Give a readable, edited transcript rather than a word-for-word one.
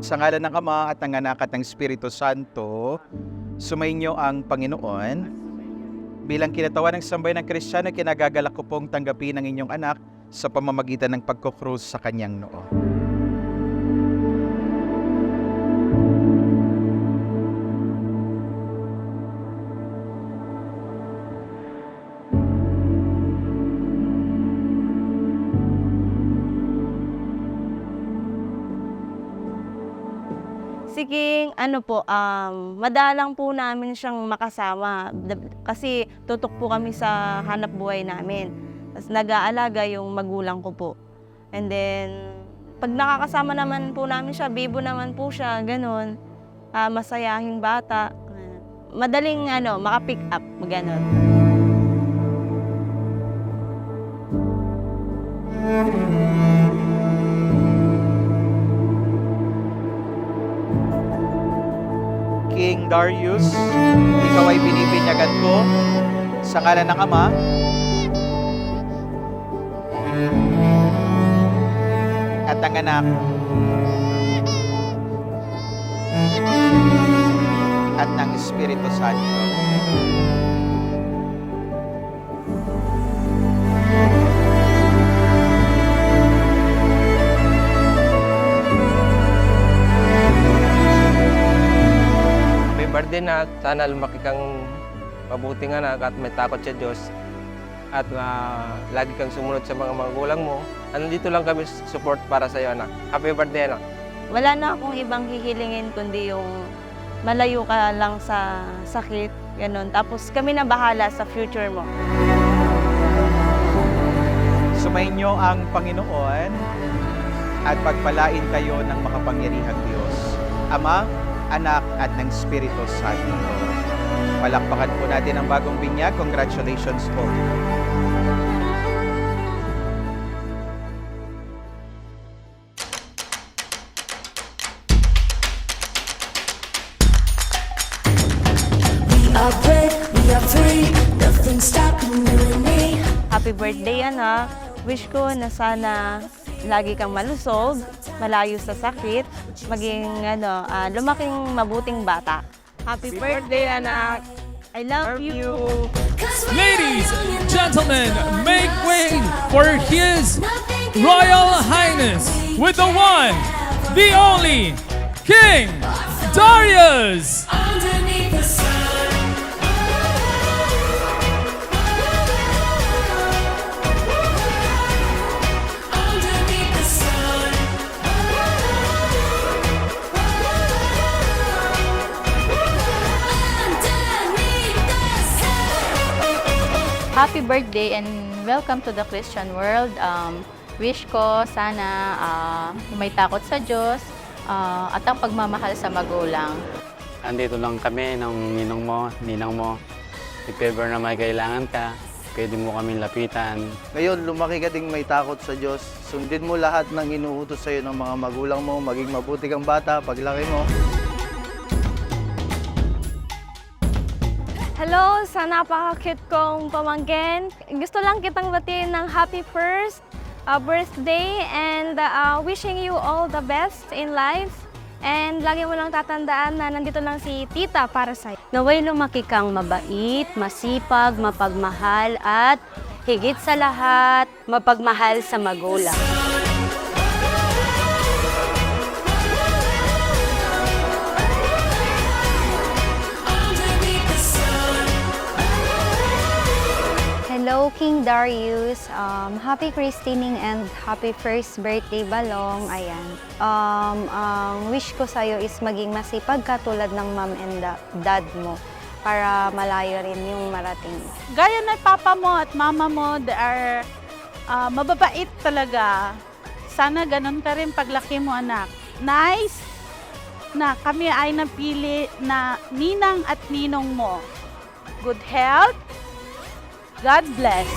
Sa ngalan ng Ama at ng Anak at ng Espiritu Santo, sumainyo ang Panginoon. Bilang kinatawan ng sambayan ng Kristiyano, kinagagalak ko pong tanggapin ang inyong anak sa pamamagitan ng pagkukrus sa kanyang noo. Siging madalang po namin siyang makasama kasi tutok po kami sa hanap buhay namin. Tapos nag-aalaga yung magulang ko po. And then, pag nakakasama naman po namin siya, bibo naman po siya, ganun. Masayahing bata. Madaling maka-pick up, ganun. King Darius, ikaw ay binibinyagan ko sa ngalan ng Ama at ng Anak at ng Espiritu Santo. Birthday na, sana lumaki kang mabuting anak at may takot sa Diyos at lagi kang sumunod sa mga magulang mo. Nandito lang kami support para sa iyo, anak. Happy birthday, anak. Wala na akong ibang hihilingin kundi yung malayo ka lang sa sakit, ganun. Tapos kami na bahala sa future mo. Sumainyo ang Panginoon at pagpalain kayo ng makapangyarihang Diyos, Ama, Anak at ng Espiritu Santo. Palakpakan po natin ang bagong binyag. Congratulations po. We are free, nothing stopping you and me. Happy birthday, anak. Wish ko na sana lagi kang malusog, malayo sa sakit, maging lumaking mabuting bata. Happy birthday, anak. I love you. Ladies, gentlemen, make way for His Royal Highness with the one, the only, King Darius! Underneath the sun. Underneath the sun. Underneath the sun. Happy birthday and welcome to the Christian world. Wish ko sana may takot sa Diyos at ang pagmamahal sa magulang. Andito lang kami ng ninang mo. If ever na may kailangan ka, pwede mo kaming lapitan. Ngayon, lumaki ka ding may takot sa Diyos. Sundin mo lahat ng inuutos sa iyo ng mga magulang mo. Maging mabuti kang bata paglaki mo. Hello sa napaka-cute kong pamangkin. Gusto lang kitang batiin ng happy first birthday and wishing you all the best in life. And lagi mo lang tatandaan na nandito lang si Tita para sa'yo. Naway lumaki kang mabait, masipag, mapagmahal at higit sa lahat, mapagmahal sa magulang. Hello, King Darius. Happy christening and happy first birthday, Balong. Ayan. Ang wish ko sa'yo is maging masipag ka tulad ng mom and dad mo para malayo rin yung marating mo. Gaya ng papa mo at mama mo, they are mababait talaga. Sana ganun ka rin paglaki mo, anak. Nice na kami ay napili na ninang at ninong mo. Good health. God bless.